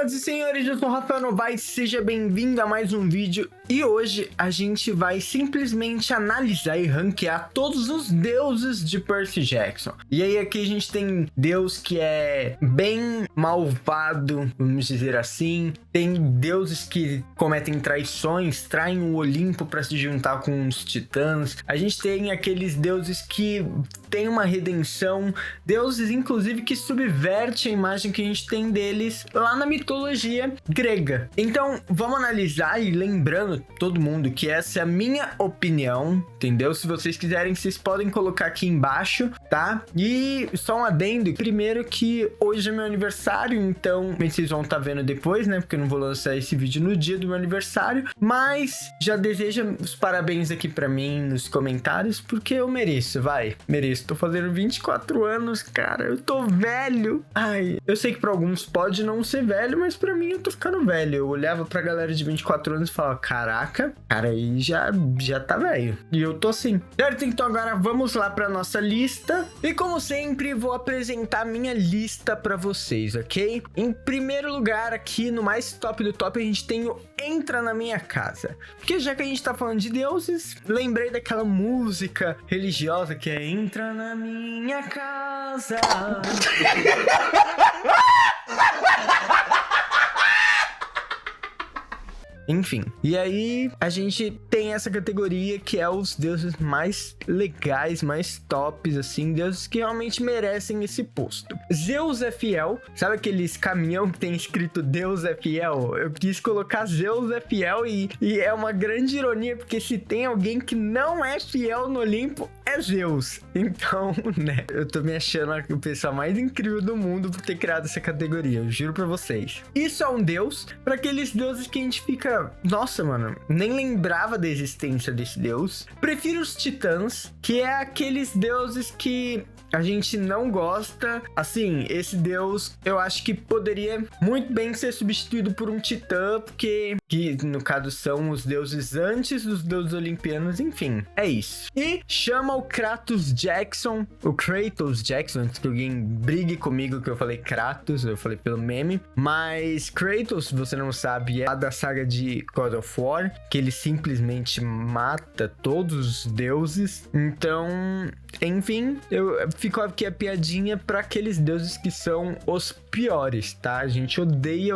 Senhoras e senhores, eu sou o Rafael Novaes, seja bem-vindo a mais um vídeo. E hoje a gente vai simplesmente analisar e ranquear todos os deuses de Percy Jackson. E aí aqui a gente tem deus que é bem malvado, vamos dizer assim. Tem deuses que cometem traições, traem o Olimpo para se juntar com os titãs. A gente tem aqueles deuses que tem uma redenção, deuses inclusive que subverte a imagem que a gente tem deles lá na mitologia grega. Então vamos analisar, e lembrando todo mundo que essa é a minha opinião, entendeu? Se vocês quiserem, vocês podem colocar aqui embaixo, tá? E só um adendo, primeiro que hoje é meu aniversário, então vocês vão estar vendo depois, né? Porque eu não vou lançar esse vídeo no dia do meu aniversário, mas já deseja os parabéns aqui pra mim nos comentários, porque eu mereço, mereço. Tô fazendo 24 anos, cara, eu tô velho. Ai, eu sei que pra alguns pode não ser velho, mas pra mim eu tô ficando velho. Eu olhava pra galera de 24 anos e falava, caraca, cara, aí já tá velho. E eu tô assim. Certo, então agora vamos lá pra nossa lista. E como sempre, vou apresentar minha lista pra vocês, ok? Em primeiro lugar, aqui no mais top do top, a gente tem o Entra na Minha Casa. Porque já que a gente tá falando de deuses, lembrei daquela música religiosa que é Entra na minha casa. Enfim, e aí a gente tem essa categoria que é os deuses mais legais, mais tops, assim, deuses que realmente merecem esse posto. Zeus é fiel, sabe aqueles caminhão que tem escrito Deus é fiel? Eu quis colocar Zeus é fiel e é uma grande ironia, porque se tem alguém que não é fiel no Olimpo, é Zeus. Então, né, eu tô me achando o pessoal mais incrível do mundo por ter criado essa categoria, eu juro pra vocês. Isso é um deus para aqueles deuses que a gente fica... Nossa, mano, nem lembrava da existência desse deus. Prefiro os titãs, que é aqueles deuses que a gente não gosta. Assim, esse deus eu acho que poderia muito bem ser substituído por um titã, porque que no caso são os deuses antes dos deuses olimpianos, enfim, é isso. E chama o Kratos Jackson, o Kratos Jackson, antes que alguém brigue comigo que eu falei Kratos, eu falei pelo meme, mas Kratos, se você não sabe, é da saga de God of War, que ele simplesmente mata todos os deuses. Então, enfim, ficou aqui a piadinha para aqueles deuses que são os piores, tá? A gente odeia.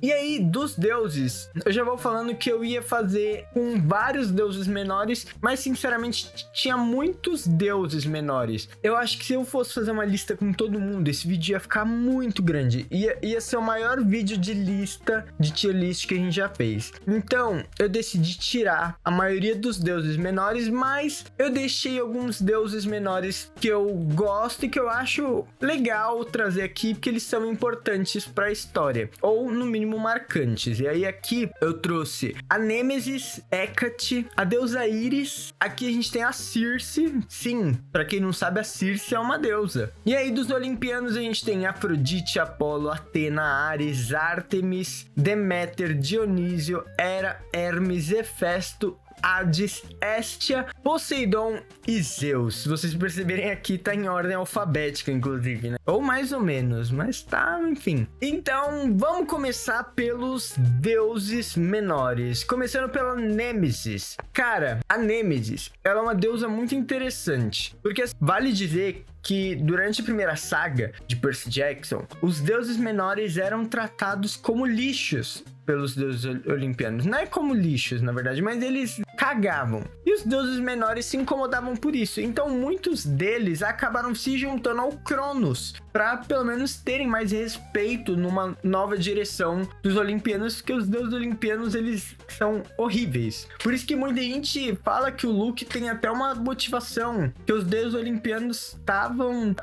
E aí, dos deuses, eu já vou falando que eu ia fazer com vários deuses menores, mas sinceramente tinha muitos deuses menores. Eu acho que se eu fosse fazer uma lista com todo mundo, esse vídeo ia ficar muito grande. Ia ser o maior vídeo de lista, de tier list que a gente já fez. Então, eu decidi tirar a maioria dos deuses menores, mas eu deixei alguns deuses menores que eu gosto e que eu acho legal trazer aqui, porque eles são importantes para a história, ou no mínimo marcantes. E aí aqui eu trouxe a Nêmesis, Hecate, a deusa Íris. Aqui a gente tem a Circe. Sim, para quem não sabe, a Circe é uma deusa. E aí dos olimpianos a gente tem Afrodite, Apolo, Atena, Ares, Ártemis, Deméter, Dionísio, Hera, Hermes, Hefesto, Hades, Hestia, Poseidon e Zeus. Se vocês perceberem aqui, tá em ordem alfabética, inclusive, né? Ou mais ou menos, mas tá, enfim. Então, vamos começar pelos deuses menores. Começando pela Nêmesis. Cara, a Nêmesis, ela é uma deusa muito interessante, porque vale dizer que durante a primeira saga de Percy Jackson, os deuses menores eram tratados como lixos pelos deuses olimpianos. Não é como lixos, na verdade, mas eles cagavam. E os deuses menores se incomodavam por isso. Então, muitos deles acabaram se juntando ao Cronos, para pelo menos terem mais respeito numa nova direção dos olimpianos, porque os deuses olimpianos, eles são horríveis. Por isso que muita gente fala que o Luke tem até uma motivação, que os deuses olimpianos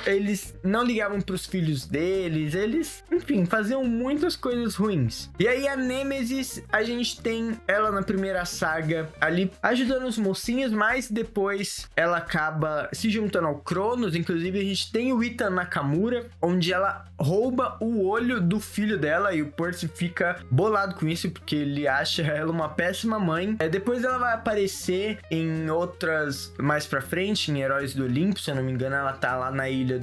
eles não ligavam para os filhos deles, eles, enfim, faziam muitas coisas ruins. E aí a Nêmesis, a gente tem ela na primeira saga ali ajudando os mocinhos, mas depois ela acaba se juntando ao Cronos. Inclusive a gente tem o Ita Nakamura, onde ela rouba o olho do filho dela e o Percy fica bolado com isso porque ele acha ela uma péssima mãe. Depois ela vai aparecer em outras mais pra frente, em Heróis do Olimpo, se eu não me engano, ela tá lá na ilha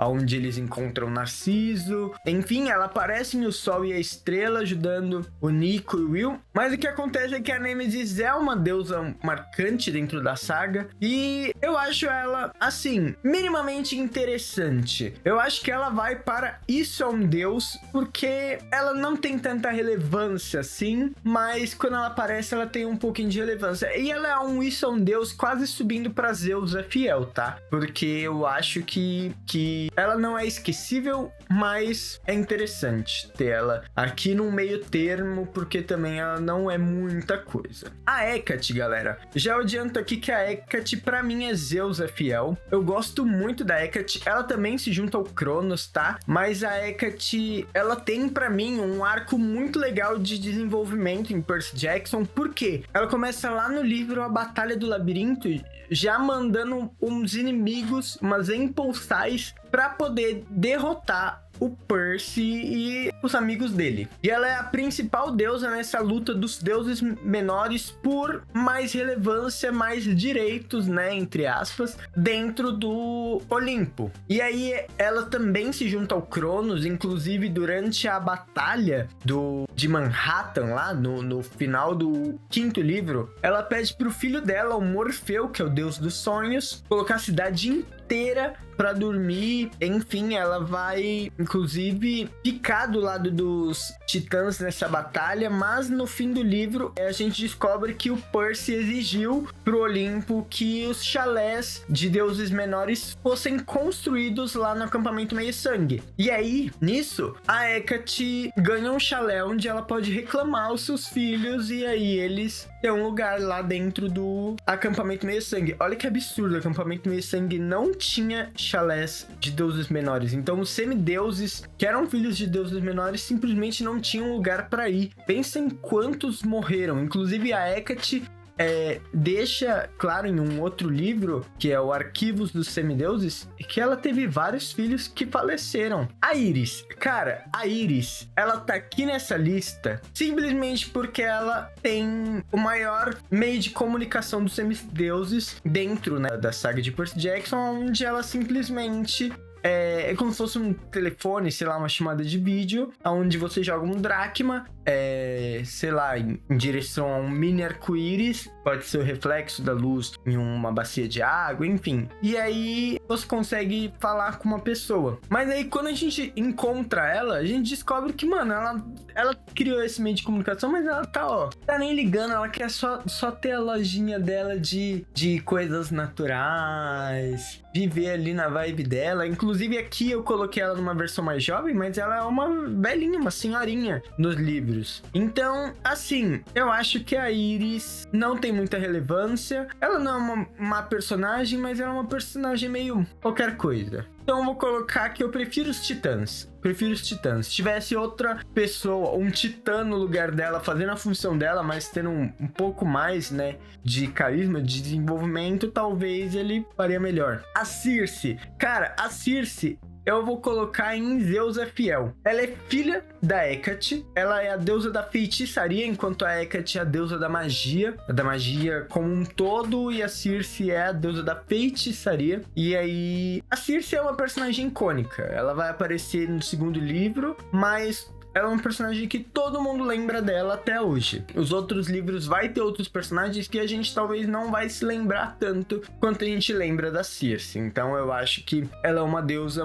onde eles encontram Narciso. Enfim, ela aparece em O Sol e a Estrela ajudando o Nico e o Will. Mas o que acontece é que a Nemesis é uma deusa marcante dentro da saga e eu acho ela, assim, minimamente interessante. Eu acho que ela vai para Isso é um Deus, porque ela não tem tanta relevância assim, mas quando ela aparece ela tem um pouquinho de relevância. E ela é um Isso é um Deus quase subindo para Zeus é fiel, tá? Porque eu acho que ela não é esquecível, mas é interessante ter ela aqui no meio termo, porque também ela não é muita coisa. A Hecate, galera, já adianto aqui que a Hecate pra mim é Zeus é fiel. Eu gosto muito da Hecate, ela também se junta ao Cronos, tá? Mas a Hecate, ela tem pra mim um arco muito legal de desenvolvimento em Percy Jackson, porque ela começa lá no livro A Batalha do Labirinto, já mandando uns inimigos, umas impulsais, pra poder derrotar o Percy e os amigos dele. E ela é a principal deusa nessa luta dos deuses menores por mais relevância, mais direitos, né, entre aspas, dentro do Olimpo. E aí ela também se junta ao Cronos, inclusive durante a batalha de Manhattan, lá no final do 5º livro, ela pede pro filho dela, o Morfeu, que é o deus dos sonhos, colocar a cidade inteira pra dormir. Enfim, ela vai inclusive ficar do lado dos titãs nessa batalha, mas no fim do livro a gente descobre que o Percy exigiu pro Olimpo que os chalés de deuses menores fossem construídos lá no acampamento Meio-Sangue. E aí, nisso, a Hecate ganha um chalé onde ela pode reclamar os seus filhos e aí eles têm um lugar lá dentro do acampamento Meio-Sangue. Olha que absurdo, o acampamento Meio-Sangue não tinha chalés de deuses menores. Então os semideuses, que eram filhos de deuses menores, simplesmente não tinham lugar para ir. Pensem quantos morreram. Inclusive a Hecate deixa claro em um outro livro, que é o Arquivos dos Semideuses, que ela teve vários filhos que faleceram. A Íris, cara, ela tá aqui nessa lista simplesmente porque ela tem o maior meio de comunicação dos semideuses dentro, né, da saga de Percy Jackson, onde ela simplesmente é como se fosse um telefone, sei lá, uma chamada de vídeo, onde você joga um dracma, sei lá, em direção a um mini arco-íris, pode ser o reflexo da luz em uma bacia de água, enfim. E aí você consegue falar com uma pessoa. Mas aí quando a gente encontra ela, a gente descobre que, mano, ela criou esse meio de comunicação, mas ela tá nem ligando, ela quer só ter a lojinha dela de coisas naturais, viver ali na vibe dela. Inclusive aqui eu coloquei ela numa versão mais jovem, mas ela é uma velhinha, uma senhorinha nos livros. Então, assim, eu acho que a Íris não tem muita relevância. Ela não é uma má personagem, mas ela é uma personagem meio qualquer coisa. Então eu vou colocar que eu prefiro os titãs. Se tivesse outra pessoa, um titã no lugar dela, fazendo a função dela, mas tendo um pouco mais, né, de carisma, de desenvolvimento, talvez ele faria melhor. A Circe. Cara, a Circe eu vou colocar em Zeus é fiel. Ela é filha da Hecate, ela é a deusa da feitiçaria, enquanto a Hecate é a deusa da magia como um todo, e a Circe é a deusa da feitiçaria. E aí, a Circe é uma personagem icônica, ela vai aparecer no 2º livro, mas ela é um personagem que todo mundo lembra dela até hoje. Os outros livros vai ter outros personagens que a gente talvez não vai se lembrar tanto quanto a gente lembra da Circe. Então eu acho que ela é uma deusa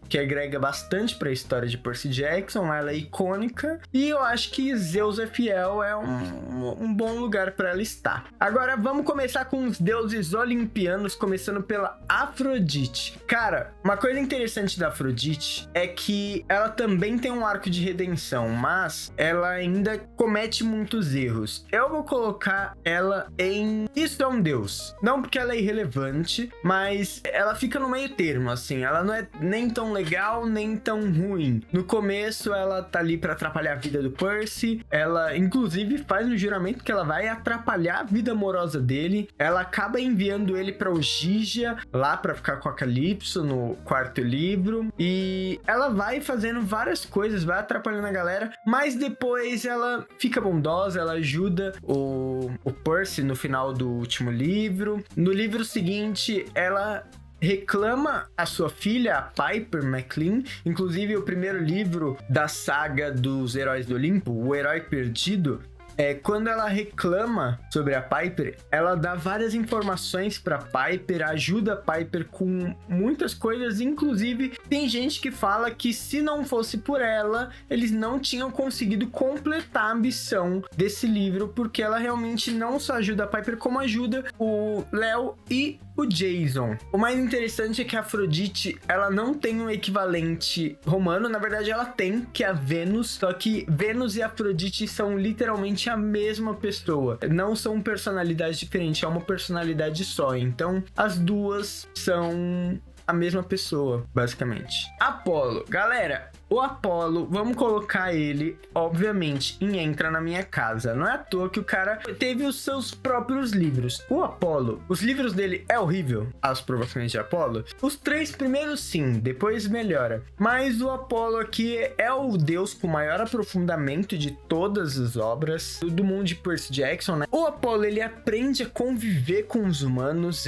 que agrega bastante para a história de Percy Jackson, ela é icônica, e eu acho que Zeus é fiel é um bom lugar para ela estar. Agora vamos começar com os deuses olimpianos, começando pela Afrodite. Cara, uma coisa interessante da Afrodite é que ela também tem um arco de redenção, mas ela ainda comete muitos erros. Eu vou colocar ela em Isso é um Deus. Não porque ela é irrelevante, mas ela fica no meio termo, assim, ela não é nem tão legal nem tão ruim. No começo ela tá ali pra atrapalhar a vida do Percy, ela inclusive faz um juramento que ela vai atrapalhar a vida amorosa dele, ela acaba enviando ele pra Ogygia, lá pra ficar com a Calypso no quarto livro, e ela vai fazendo várias coisas, vai atrapalhando a galera, mas depois ela fica bondosa, ela ajuda o Percy no final do último livro. No livro seguinte, ela reclama a sua filha, a Piper McLean. Inclusive, o primeiro livro da saga dos Heróis do Olimpo, O Herói Perdido, quando ela reclama sobre a Piper, ela dá várias informações pra Piper, ajuda a Piper com muitas coisas, inclusive tem gente que fala que se não fosse por ela, eles não tinham conseguido completar a ambição desse livro, porque ela realmente não só ajuda a Piper, como ajuda o Léo e o Jason. O mais interessante é que a Afrodite, ela não tem um equivalente romano, na verdade ela tem, que é a Vênus, só que Vênus e Afrodite são literalmente a mesma pessoa, não são personalidades diferentes, é uma personalidade só, então as duas são a mesma pessoa, basicamente. Apolo, galera, o Apolo, vamos colocar ele, obviamente, em Entra na Minha Casa. Não é à toa que o cara teve os seus próprios livros. O Apolo, os livros dele é horrível, As Provações de Apolo. Os 3 primeiros, sim, depois melhora. Mas o Apolo aqui é o deus com maior aprofundamento de todas as obras do mundo de Percy Jackson, né? O Apolo, ele aprende a conviver com os humanos.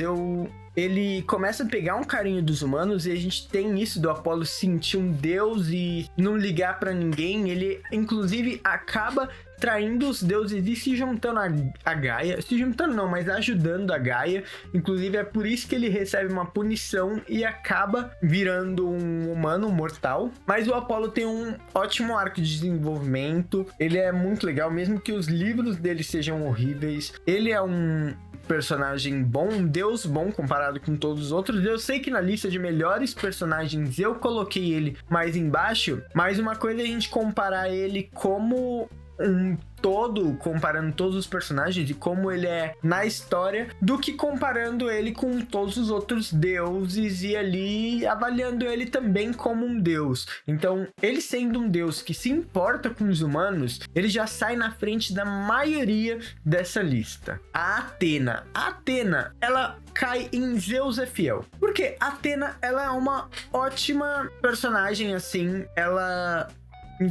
Ele começa a pegar um carinho dos humanos, e a gente tem isso do Apolo sentir um deus e não ligar pra ninguém. Ele, inclusive, acaba traindo os deuses e se juntando a Gaia. Se juntando não, mas ajudando a Gaia. Inclusive, é por isso que ele recebe uma punição e acaba virando um humano, um mortal. Mas o Apolo tem um ótimo arco de desenvolvimento. Ele é muito legal, mesmo que os livros dele sejam horríveis. Ele é um personagem bom, um deus bom comparado com todos os outros. Eu sei que na lista de melhores personagens eu coloquei ele mais embaixo, mas uma coisa é a gente comparar ele como um todo, comparando todos os personagens e como ele é na história, do que comparando ele com todos os outros deuses e ali avaliando ele também como um deus. Então, ele sendo um deus que se importa com os humanos, ele já sai na frente da maioria dessa lista. A Atena, ela cai em Zeus é Fiel. Porque a Atena, ela é uma ótima personagem, assim, ela...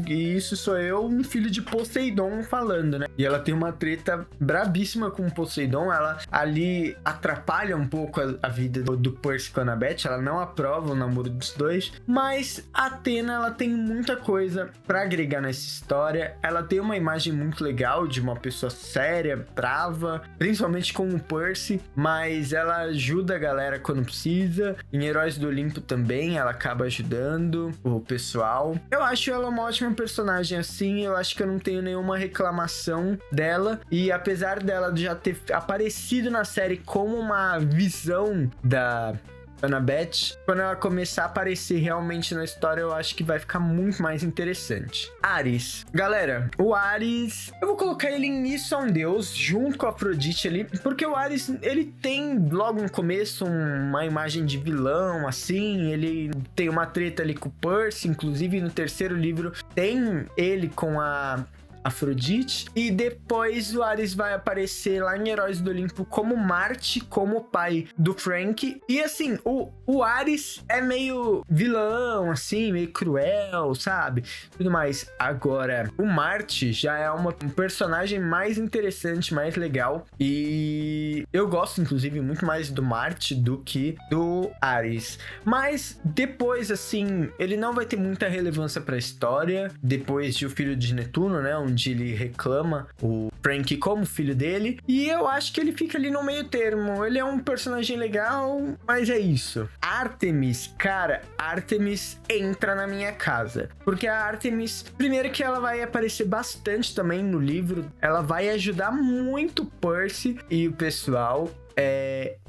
E isso sou eu, um filho de Poseidon, falando, né? E ela tem uma treta brabíssima com Poseidon. Ela ali atrapalha um pouco a vida do Percy com a Annabeth. Ela não aprova o namoro dos dois. Mas a Atena, ela tem muita coisa pra agregar nessa história. Ela tem uma imagem muito legal de uma pessoa séria, brava, principalmente com o Percy. Mas ela ajuda a galera quando precisa. Em Heróis do Olimpo também, ela acaba ajudando o pessoal. Eu acho ela uma ótima personagem, assim. Eu acho que eu não tenho nenhuma reclamação dela, e apesar dela já ter aparecido na série como uma visão da Annabeth, quando ela começar a aparecer realmente na história, eu acho que vai ficar muito mais interessante. Ares. Galera, o Ares, eu vou colocar ele em Isso é um Deus, junto com a Afrodite ali, porque o Ares, ele tem logo no começo uma imagem de vilão, assim, ele tem uma treta ali com o Percy, inclusive no terceiro livro tem ele com a Afrodite, e depois o Ares vai aparecer lá em Heróis do Olimpo como Marte, como pai do Frank. E assim, o Ares é meio vilão, assim, meio cruel, sabe? Tudo mais. Agora, o Marte já é um personagem mais interessante, mais legal, e eu gosto, inclusive, muito mais do Marte do que do Ares. Mas depois, assim, ele não vai ter muita relevância pra história, depois de O Filho de Netuno, né? Onde ele reclama o Frank como filho dele. E eu acho que ele fica ali no meio termo. Ele é um personagem legal, mas é isso. Artemis, cara, Artemis entra na minha casa. Porque a Artemis, primeiro que ela vai aparecer bastante também no livro. Ela vai ajudar muito Percy e o pessoal.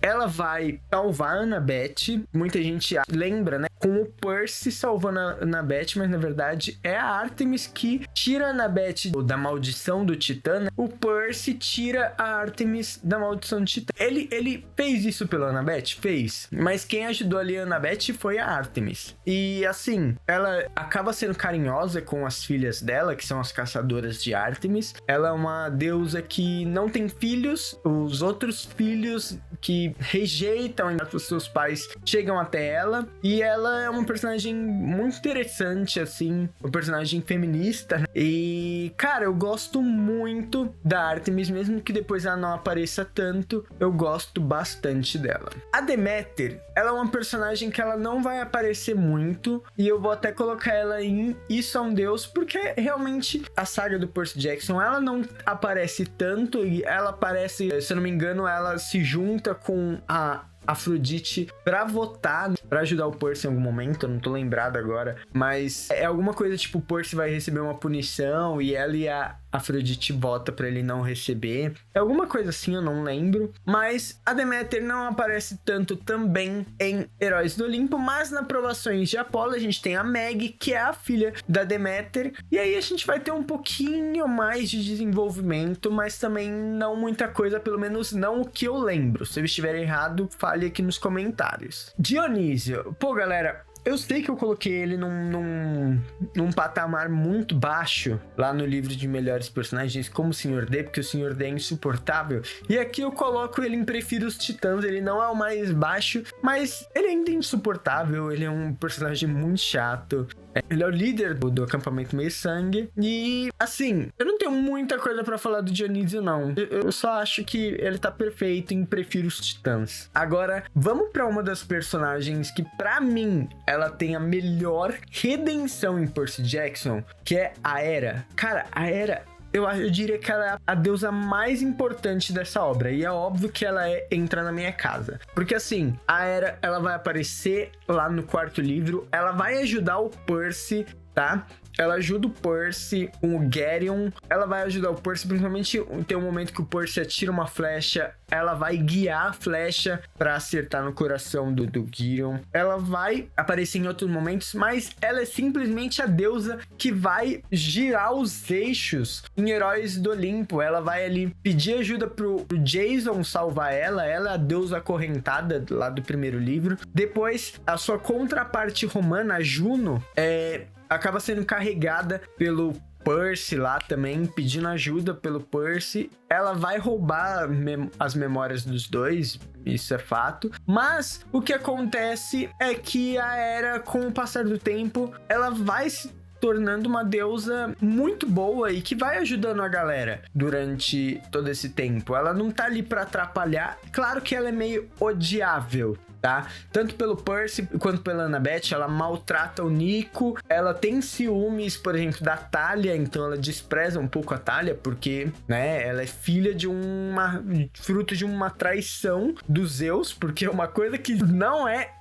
ela vai salvar a Annabeth. Muita gente lembra, né, com o Percy salvando a Annabeth, mas na verdade é a Artemis que tira a Annabeth da maldição do Titã, né? O Percy tira a Artemis da maldição do Titã. Ele fez isso pela Annabeth? Fez. Mas quem ajudou ali a Annabeth foi a Artemis. E assim, ela acaba sendo carinhosa com as filhas dela, que são as caçadoras de Artemis. Ela é uma deusa que não tem filhos. Os outros filhos que rejeitam os seus pais chegam até ela. E ela é uma personagem muito interessante, assim. Uma personagem feminista, né? E, cara, eu gosto muito da Artemis, mesmo que depois ela não apareça tanto, eu gosto bastante dela. A Deméter, ela é uma personagem que ela não vai aparecer muito, e eu vou até colocar ela em Isso é um Deus, porque realmente a saga do Percy Jackson, ela não aparece tanto, e ela aparece, se eu não me engano, ela se junta com a Afrodite pra votar, pra ajudar o Percy em algum momento, eu não tô lembrado agora, mas é alguma coisa tipo, o Percy vai receber uma punição e ela e a Afrodite vota pra ele não receber, é alguma coisa assim, eu não lembro, mas a Deméter não aparece tanto também em Heróis do Olimpo, mas na Provações de Apolo a gente tem a Meg, que é a filha da Deméter, e aí a gente vai ter um pouquinho mais de desenvolvimento, mas também não muita coisa, pelo menos não o que eu lembro. Se eu estiver errado, fale aqui nos comentários. Dionísio, pô galera, eu sei que eu coloquei ele num patamar muito baixo lá no livro de melhores personagens, como o Sr. D, porque o Sr. D é insuportável. E aqui eu coloco ele em Prefiro os Titãs, ele não é o mais baixo, mas ele ainda é insuportável, ele é um personagem muito chato. Ele é o líder do acampamento Meio Sangue. E, assim, eu não tenho muita coisa pra falar do Dionísio, não. Eu só acho que ele tá perfeito em Prefiro os Titãs. Agora, vamos pra uma das personagens que, pra mim, ela tem a melhor redenção em Percy Jackson, que é a Hera. Cara, a Hera, eu diria que ela é a deusa mais importante dessa obra. E é óbvio que ela entra na minha casa. Porque assim, a Hera, ela vai aparecer lá no quarto livro. Ela vai ajudar o Percy, tá? Ela ajuda o Percy com o Geryon. Ela vai ajudar o Percy, principalmente tem um momento que o Percy atira uma flecha. Ela vai guiar a flecha pra acertar no coração do Geryon. Ela vai aparecer em outros momentos, mas ela é simplesmente a deusa que vai girar os eixos em Heróis do Olimpo. Ela vai ali pedir ajuda pro Jason salvar ela. Ela é a deusa acorrentada lá do primeiro livro. Depois, a sua contraparte romana, a Juno, acaba sendo carregada pelo Percy lá também, pedindo ajuda pelo Percy. Ela vai roubar as memórias dos dois, isso é fato. Mas o que acontece é que a Hera, com o passar do tempo, ela vai se tornando uma deusa muito boa e que vai ajudando a galera durante todo esse tempo. Ela não tá ali pra atrapalhar. Claro que ela é meio odiável, tá? Tanto pelo Percy quanto pela Annabeth, ela maltrata o Nico, ela tem ciúmes, por exemplo, da Thalia, então ela despreza um pouco a Thalia, porque, né, ela é filha de fruto de uma traição dos Zeus, porque é uma coisa que não é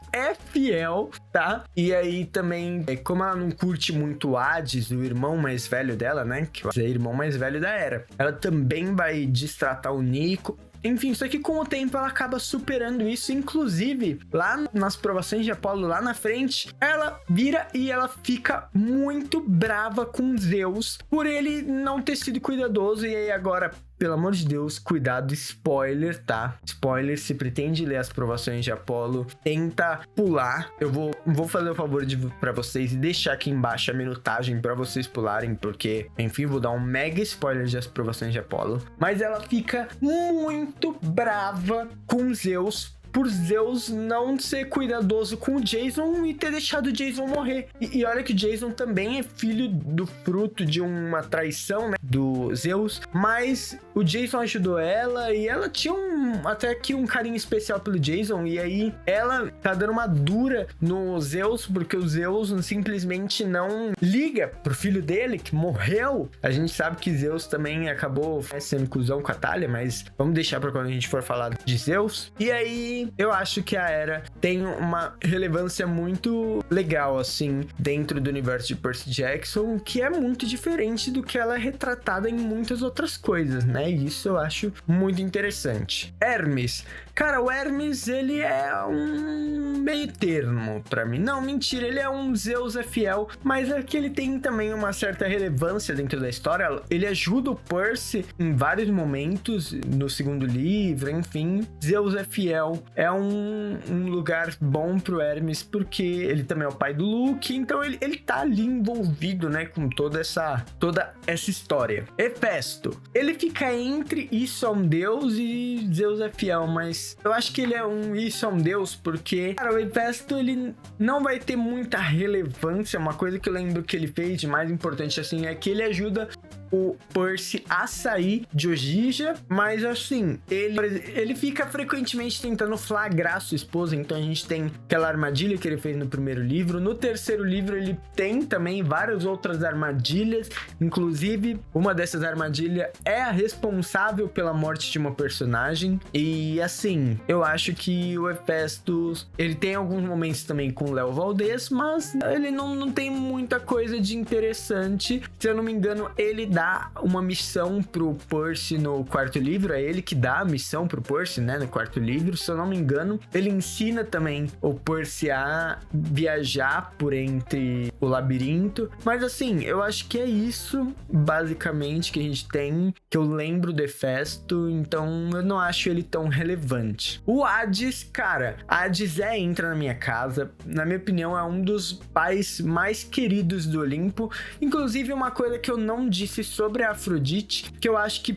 fiel, tá? E aí também, como ela não curte muito o Hades, o irmão mais velho dela, né? Que é o irmão mais velho da Hera, ela também vai destratar o Nico. Enfim, só que com o tempo ela acaba superando isso. Inclusive, lá nas Provações de Apolo, lá na frente, ela vira e ela fica muito brava com Zeus por ele não ter sido cuidadoso. E aí agora, pelo amor de Deus, cuidado, spoiler, tá? Spoiler, se pretende ler as Provações de Apolo, tenta pular. Eu vou fazer o favor pra vocês e deixar aqui embaixo a minutagem pra vocês pularem, porque, enfim, vou dar um mega spoiler de as Provações de Apolo. Mas ela fica muito brava com Zeus, por Zeus não ser cuidadoso com o Jason e ter deixado o Jason morrer. E olha que o Jason também é filho do fruto de uma traição, né, do Zeus, mas o Jason ajudou ela e ela tinha até aqui um carinho especial pelo Jason, e aí ela tá dando uma dura no Zeus, porque o Zeus simplesmente não liga pro filho dele, que morreu. A gente sabe que Zeus também acabou sendo cuzão com a Thalia, mas vamos deixar pra quando a gente for falar de Zeus. E aí E eu acho que a Hera tem uma relevância muito legal, assim, dentro do universo de Percy Jackson, que é muito diferente do que ela é retratada em muitas outras coisas, né? E isso eu acho muito interessante. Hermes. Cara, o Hermes, ele é um meio termo pra mim. Não, mentira, ele é um Zeus fiel, mas é que ele tem também uma certa relevância dentro da história. Ele ajuda o Percy em vários momentos, no segundo livro, enfim. Zeus é fiel, é um lugar bom pro Hermes, porque ele também é o pai do Luke, então ele tá ali envolvido, né, com toda essa história. Hefesto, ele fica entre isso é um deus e Zeus é fiel, mas eu acho que ele é isso é um deus, porque, cara, o Hefesto, ele não vai ter muita relevância. Uma coisa que eu lembro que ele fez de mais importante, assim, é que ele ajuda o Percy a sair de Ogija, mas assim, ele fica frequentemente tentando flagrar sua esposa. Então a gente tem aquela armadilha que ele fez no primeiro livro. No terceiro livro ele tem também várias outras armadilhas, inclusive uma dessas armadilhas é a responsável pela morte de uma personagem. E assim, eu acho que o Hefesto, ele tem alguns momentos também com o Léo Valdez, mas ele não tem muita coisa de interessante. Se eu não me engano, ele dá uma missão pro Percy no quarto livro, é ele que dá a missão pro Percy, né, no quarto livro, se eu não me engano. Ele ensina também o Percy a viajar por entre o labirinto, mas assim, eu acho que é isso, basicamente, que a gente tem, que eu lembro do Hefesto, então eu não acho ele tão relevante. O Hades, cara, Hades entra na minha casa, na minha opinião, é um dos pais mais queridos do Olimpo, inclusive uma coisa que eu não disse sobre a Afrodite, que eu acho que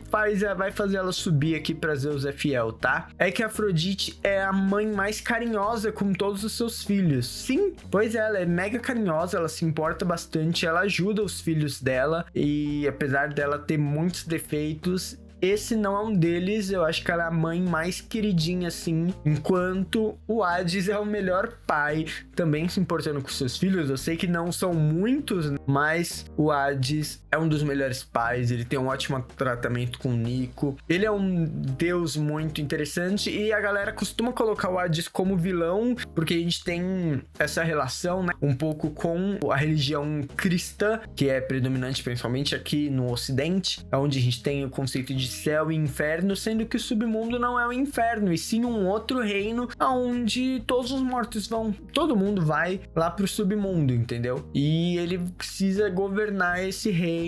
vai fazer ela subir aqui pra Zeus é fiel, tá? É que a Afrodite é a mãe mais carinhosa com todos os seus filhos. Sim, pois é, ela é mega carinhosa, ela se importa bastante, ela ajuda os filhos dela, e apesar dela ter muitos defeitos, esse não é um deles. Eu acho que ela é a mãe mais queridinha, assim, enquanto o Hades é o melhor pai, também se importando com seus filhos. Eu sei que não são muitos, mas o Hades é um dos melhores pais, ele tem um ótimo tratamento com o Nico, ele é um deus muito interessante, e a galera costuma colocar o Hades como vilão, porque a gente tem essa relação, né, um pouco com a religião cristã, que é predominante principalmente aqui no Ocidente, onde a gente tem o conceito de céu e inferno, sendo que o submundo não é o inferno, e sim um outro reino onde todos os mortos vão, todo mundo vai lá pro submundo, entendeu? E ele precisa governar esse reino,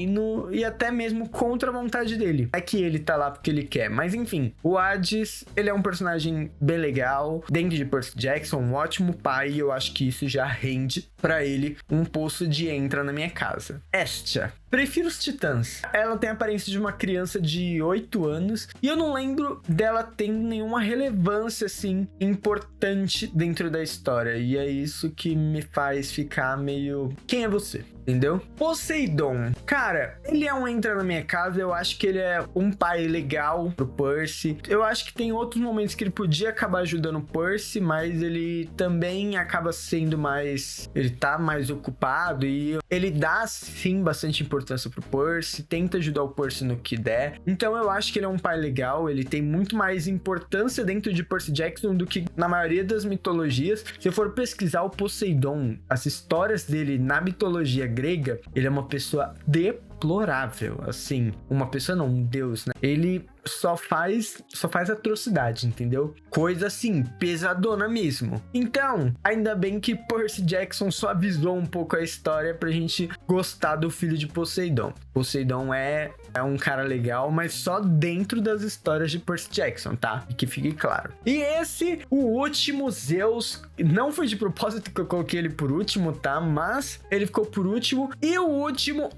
e até mesmo contra a vontade dele. É que ele tá lá porque ele quer, mas enfim, o Hades, ele é um personagem bem legal, dentro de Percy Jackson, um ótimo pai, e eu acho que isso já rende pra ele um poço de entra na minha casa. Hestia. Prefiro os Titãs. Ela tem a aparência de uma criança de 8 anos e eu não lembro dela tendo nenhuma relevância, assim, importante dentro da história. E é isso que me faz ficar meio... Quem é você? Entendeu? Poseidon. Cara, ele é um entra na minha casa. Eu acho que ele é um pai legal pro Percy. Eu acho que tem outros momentos que ele podia acabar ajudando o Percy, mas ele também acaba sendo mais... Ele tá mais ocupado e ele dá, sim, bastante importância pro Percy. Tenta ajudar o Percy no que der. Então eu acho que ele é um pai legal. Ele tem muito mais importância dentro de Percy Jackson do que na maioria das mitologias. Se eu for pesquisar o Poseidon, as histórias dele na mitologia grega, ele é uma pessoa deplorável, assim, uma pessoa não, um deus, né? Ele só faz atrocidade, entendeu? Coisa assim, pesadona mesmo. Então, ainda bem que Percy Jackson suavizou um pouco a história pra gente gostar do filho de Poseidon. Poseidon é um cara legal, mas só dentro das histórias de Percy Jackson, tá? E que fique claro. E esse, o último Zeus, não foi de propósito que eu coloquei ele por último, tá? Mas ele ficou por último. E o último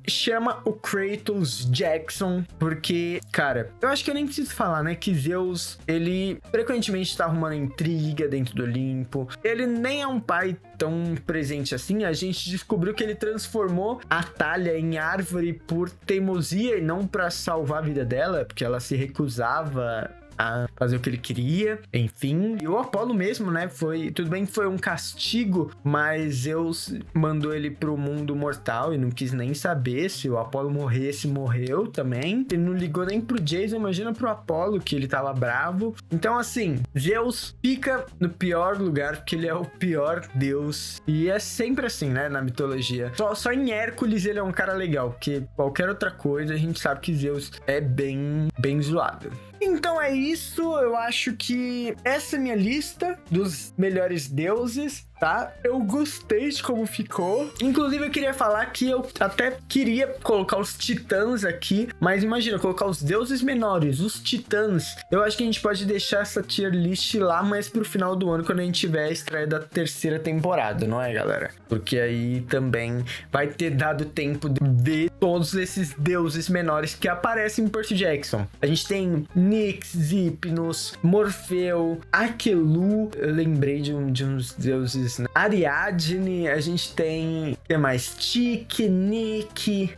chama o Kratos Jackson, porque, cara, eu acho que eu nem preciso falar, né, que Zeus, ele frequentemente tá arrumando intriga dentro do Olimpo. Ele nem é um pai tão presente assim. A gente descobriu que ele transformou a Thalia em árvore por teimosia e não pra salvar a vida dela, porque ela se recusava a fazer o que ele queria, enfim. E o Apolo mesmo, né, tudo bem que foi um castigo, mas Zeus mandou ele pro mundo mortal e não quis nem saber se o Apolo morresse, morreu também. Ele não ligou nem pro Jason, imagina pro Apolo, que ele tava bravo. Então, assim, Zeus fica no pior lugar, porque ele é o pior deus. E é sempre assim, né, na mitologia. Só em Hércules ele é um cara legal, porque qualquer outra coisa a gente sabe que Zeus é bem zoado. Então é isso, eu acho que essa é a minha lista dos melhores deuses, tá? Eu gostei de como ficou. Inclusive eu queria falar que eu até queria colocar os titãs aqui, mas imagina, colocar os deuses menores, os titãs. Eu acho que a gente pode deixar essa tier list lá mais pro final do ano, quando a gente tiver a estreia da 3ª temporada, não é, galera? Porque aí também vai ter dado tempo de ver todos esses deuses menores que aparecem em Percy Jackson. A gente tem Nyx, Hypnos, Morfeu, Aquelu, eu lembrei de uns deuses, né? Ariadne, a gente tem, o que mais? Tique, Nick,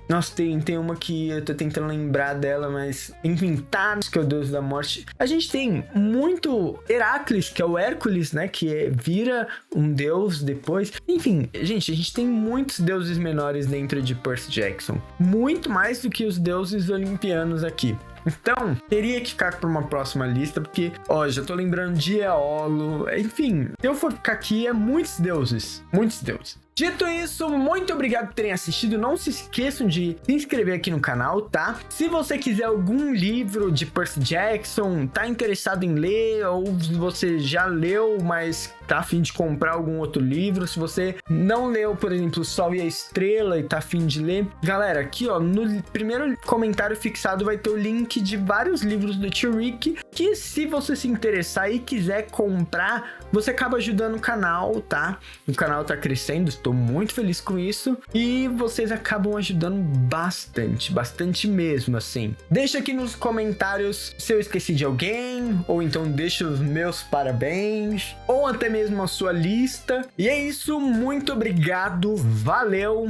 nossa, tem uma que eu tô tentando lembrar dela, mas... Enfim, Thales, que é o deus da morte. A gente tem muito Heracles, que é o Hércules, né? Que vira um deus depois. Enfim, gente, a gente tem muitos deuses menores dentro de Percy Jackson. Muito mais do que os deuses olimpianos aqui. Então, teria que ficar para uma próxima lista, porque, ó, já tô lembrando de Eolo. Enfim, se eu for ficar aqui, é muitos deuses. Muitos deuses. Dito isso, muito obrigado por terem assistido. Não se esqueçam de se inscrever aqui no canal, tá? Se você quiser algum livro de Percy Jackson, tá interessado em ler, ou você já leu, mas tá a fim de comprar algum outro livro, se você não leu, por exemplo, O Sol e a Estrela e tá a fim de ler, galera, aqui ó, no primeiro comentário fixado vai ter o link de vários livros do Tio Rick, que se você se interessar e quiser comprar, você acaba ajudando o canal, tá? O canal tá crescendo, estou muito feliz com isso, e vocês acabam ajudando bastante mesmo, assim. Deixa aqui nos comentários se eu esqueci de alguém, ou então deixa os meus parabéns, ou até mesmo a sua lista. E é isso, muito obrigado, valeu,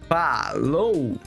falou!